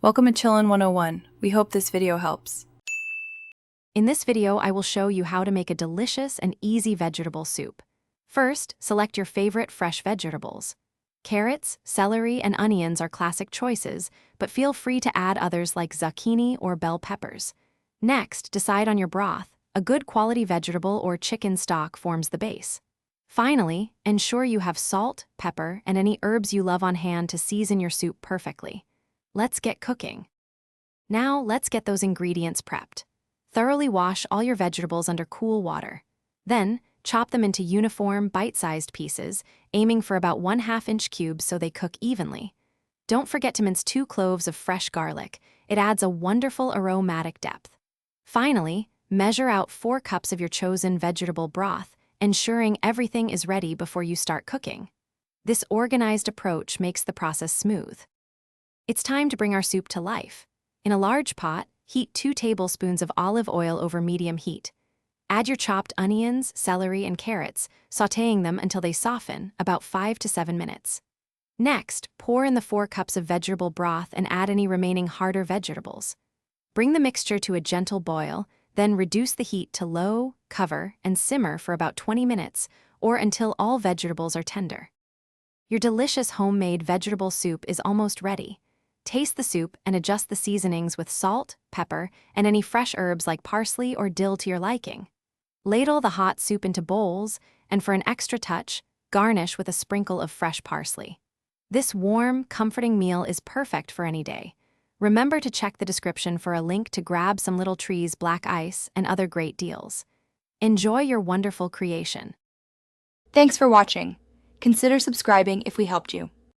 Welcome to Chillin' 101. We hope this video helps. In this video, I will show you how to make a delicious and easy vegetable soup. First, select your favorite fresh vegetables. Carrots, celery, and onions are classic choices, but feel free to add others like zucchini or bell peppers. Next, decide on your broth. A good quality vegetable or chicken stock forms the base. Finally, ensure you have salt, pepper, and any herbs you love on hand to season your soup perfectly. Let's get cooking. Now, let's get those ingredients prepped. Thoroughly wash all your vegetables under cool water. Then, chop them into uniform, bite-sized pieces, aiming for about 1/2 inch cubes so they cook evenly. Don't forget to mince 2 cloves of fresh garlic. It adds a wonderful aromatic depth. Finally, measure out 4 cups of your chosen vegetable broth, ensuring everything is ready before you start cooking. This organized approach makes the process smooth. It's time to bring our soup to life. In a large pot, heat 2 tablespoons of olive oil over medium heat. Add your chopped onions, celery, and carrots, sautéing them until they soften, about 5 to 7 minutes. Next, pour in the 4 cups of vegetable broth and add any remaining harder vegetables. Bring the mixture to a gentle boil, then reduce the heat to low, cover, and simmer for about 20 minutes, or until all vegetables are tender. Your delicious homemade vegetable soup is almost ready. Taste the soup and adjust the seasonings with salt, pepper, and any fresh herbs like parsley or dill to your liking. Ladle the hot soup into bowls, and for an extra touch, garnish with a sprinkle of fresh parsley. This warm, comforting meal is perfect for any day. Remember to check the description for a link to grab some Little Trees black ice and other great deals. Enjoy your wonderful creation. Thanks for watching. Consider subscribing if we helped you.